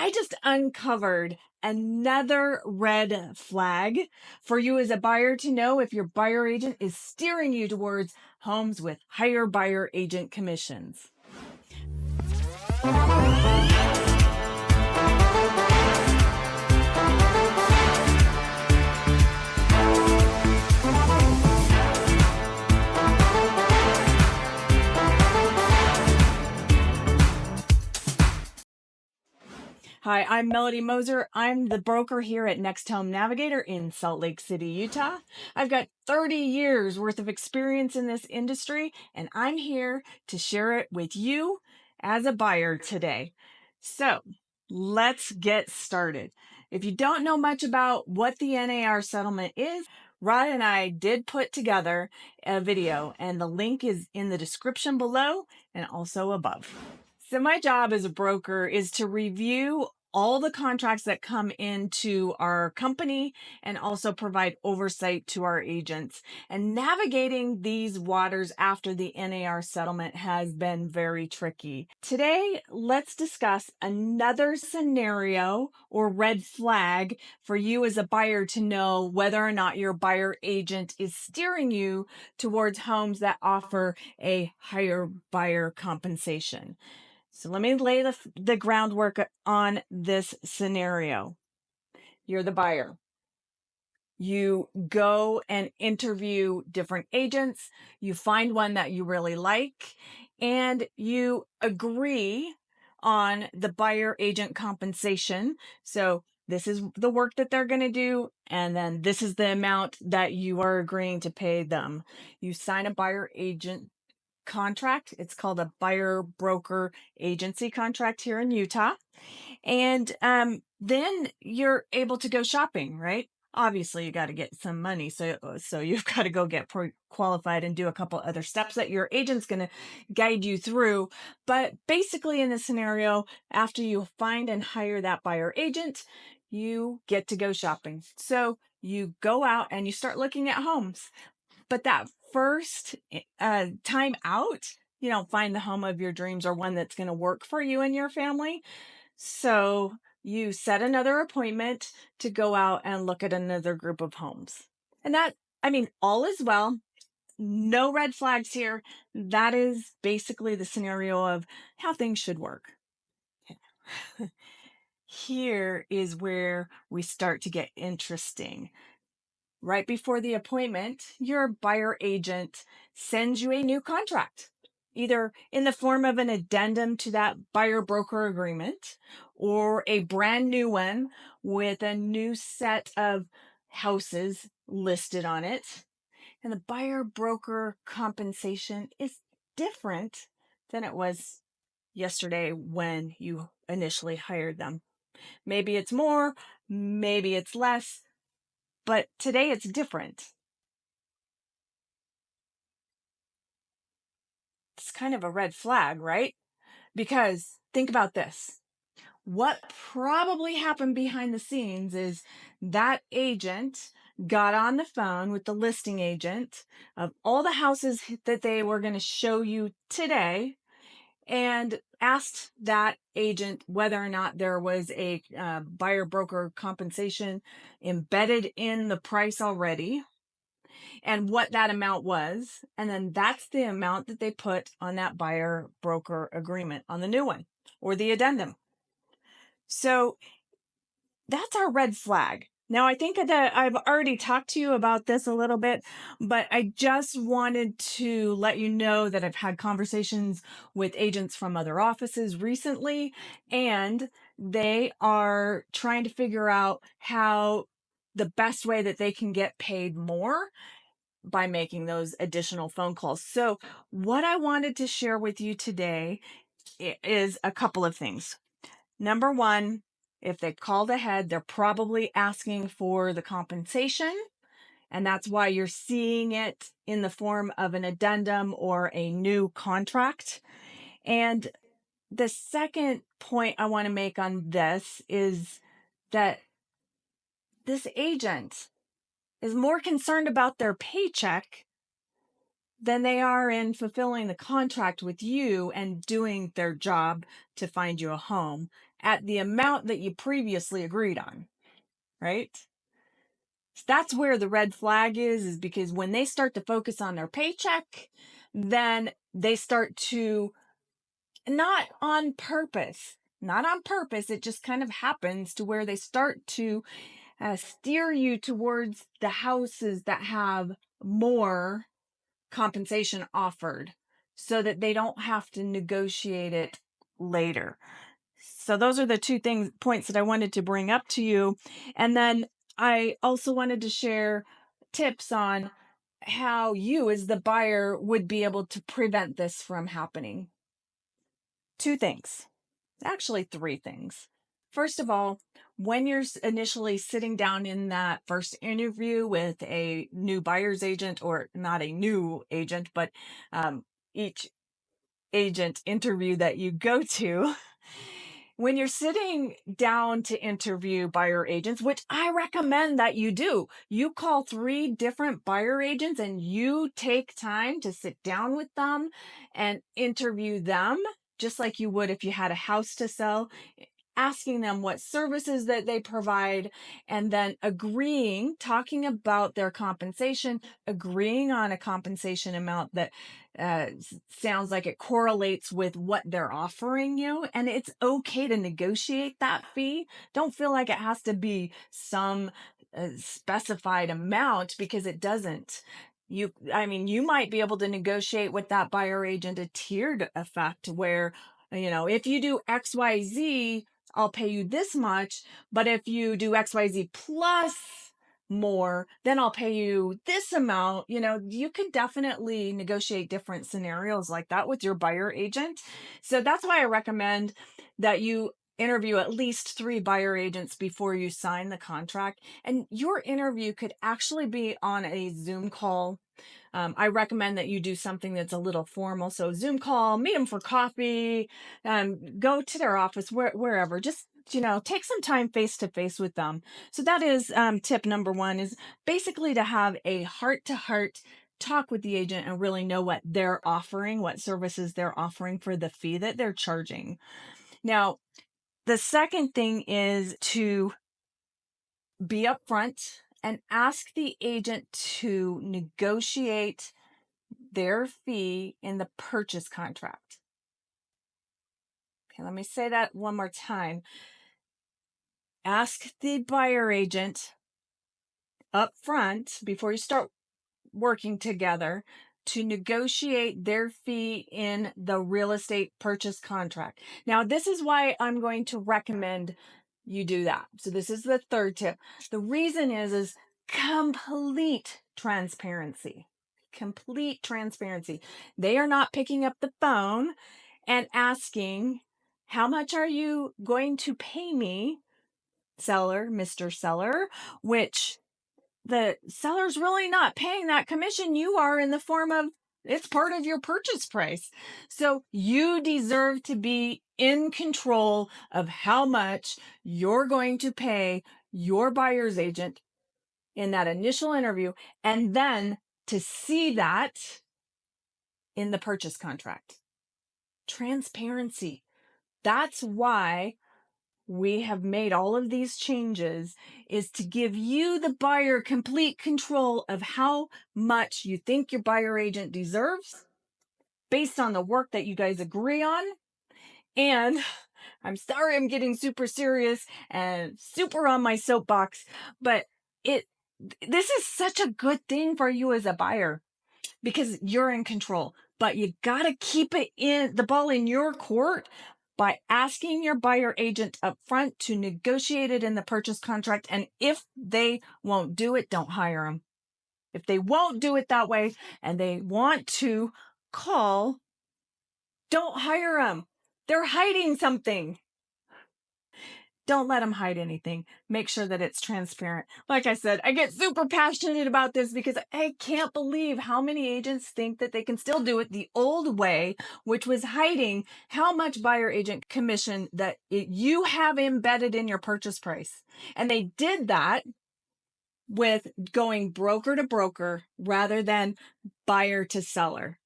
I just uncovered another red flag for you as a buyer to know if your buyer agent is steering you towards homes with higher buyer agent commissions. Hi, I'm Melody Moser. I'm the broker here at NextHome Navigator in Salt Lake City, Utah. I've got 30 years worth of experience in this industry, and I'm here to share it with you as a buyer today. So let's get started. If you don't know much about what the NAR settlement is, Rod and I did put together a video, and the link is in the description below and also above. So my job as a broker is to review all the contracts that come into our company and also provide oversight to our agents. And navigating these waters after the NAR settlement has been very tricky. Today, let's discuss another scenario or red flag for you as a buyer to know whether or not your buyer agent is steering you towards homes that offer a higher buyer compensation. So let me lay the groundwork on this scenario. You're the buyer. You go and interview different agents. You find one that you really like, and you agree on the buyer agent compensation. So this is the work that they're going to do, and then this is the amount that you are agreeing to pay them. You sign a buyer agent contract. It's called a buyer broker agency contract here in Utah. And then you're able to go shopping, right? Obviously, you got to get some money. So you've got to go get qualified and do a couple other steps that your agent's going to guide you through. But basically, in this scenario, after you find and hire that buyer agent, you get to go shopping. So you go out and you start looking at homes. But that first time out, you don't find the home of your dreams or one that's going to work for you and your family. So you set another appointment to go out and look at another group of homes. And all is well. No red flags here. That is basically the scenario of how things should work. Here is where we start to get interesting. Right before the appointment, your buyer agent sends you a new contract, either in the form of an addendum to that buyer broker agreement or a brand new one with a new set of houses listed on it. And the buyer broker compensation is different than it was yesterday when you initially hired them. Maybe it's more, maybe it's less. But today it's different. It's kind of a red flag, right? Because think about this. What probably happened behind the scenes is that agent got on the phone with the listing agent of all the houses that they were going to show you today and asked that agent whether or not there was a buyer broker compensation embedded in the price already and what that amount was. And then that's the amount that they put on that buyer broker agreement on the new one or the addendum. So that's our red flag. Now, I think that I've already talked to you about this a little bit, but I just wanted to let you know that I've had conversations with agents from other offices recently, and they are trying to figure out how the best way that they can get paid more by making those additional phone calls. So what I wanted to share with you today is a couple of things. Number one, if they called ahead, they're probably asking for the compensation. And that's why you're seeing it in the form of an addendum or a new contract. And the second point I want to make on this is that this agent is more concerned about their paycheck than they are in fulfilling the contract with you and doing their job to find you a home at the amount that you previously agreed on, right? That's where the red flag is because when they start to focus on their paycheck, then they start to, not on purpose, it just kind of happens to where they start to steer you towards the houses that have more compensation offered so that they don't have to negotiate it later. So those are the two points that I wanted to bring up to you. And then I also wanted to share tips on how you as the buyer would be able to prevent this from happening. Two things, actually three things. First of all, when you're initially sitting down in that first interview with a new buyer's agent, or not a new agent, but each agent interview that you go to, when you're sitting down to interview buyer agents, which I recommend that you do, you call 3 different buyer agents and you take time to sit down with them and interview them, just like you would if you had a house to sell, asking them what services that they provide, and then talking about their compensation, agreeing on a compensation amount that sounds like it correlates with what they're offering you. And it's okay to negotiate that fee. Don't feel like it has to be some specified amount, because it doesn't. You might be able to negotiate with that buyer agent a tiered effect where, if you do XYZ, I'll pay you this much, but if you do XYZ plus more, then I'll pay you this amount. You could definitely negotiate different scenarios like that with your buyer agent. So that's why I recommend that you interview at least 3 buyer agents before you sign the contract. And your interview could actually be on a Zoom call. I recommend that you do something that's a little formal. So Zoom call, meet them for coffee, go to their office, wherever. Just, take some time face to face with them. So that is tip number 1, is basically to have a heart-to-heart talk with the agent and really know what they're offering, what services they're offering for the fee that they're charging. Now, the second thing is to be upfront and ask the agent to negotiate their fee in the purchase contract. Okay, let me say that one more time. Ask the buyer agent up front before you start working together to negotiate their fee in the real estate purchase contract. Now, this is why I'm going to recommend you do that. So this is the third tip. The reason is complete transparency. Complete transparency. They are not picking up the phone and asking, how much are you going to pay me, seller, Mr. Seller, which the seller's really not paying that commission. You are, in the form of, it's part of your purchase price. So you deserve to be in control of how much you're going to pay your buyer's agent in that initial interview, and then to see that in the purchase contract. Transparency. That's why we have made all of these changes, is to give you, the buyer, complete control of how much you think your buyer agent deserves based on the work that you guys agree on. And I'm sorry I'm getting super serious and super on my soapbox, but this is such a good thing for you as a buyer, because you're in control. But you got to keep the ball in your court by asking your buyer agent up front to negotiate it in the purchase contract. And if they won't do it, don't hire them. If they won't do it that way and they want to call, don't hire them. They're hiding something. Don't let them hide anything. Make sure that it's transparent. Like I said, I get super passionate about this because I can't believe how many agents think that they can still do it the old way, which was hiding how much buyer agent commission that you have embedded in your purchase price. And they did that with going broker to broker rather than buyer to seller.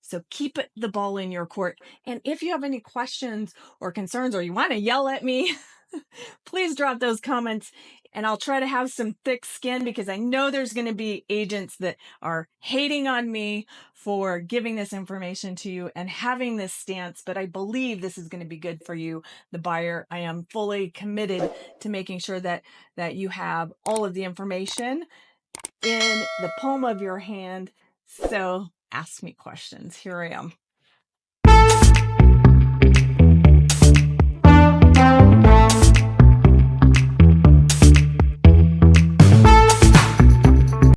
So keep the ball in your court. And if you have any questions or concerns, or you want to yell at me, please drop those comments, and I'll try to have some thick skin, because I know there's going to be agents that are hating on me for giving this information to you and having this stance, but I believe this is going to be good for you, the buyer. I am fully committed to making sure that you have all of the information in the palm of your hand. So ask me questions. Here I am.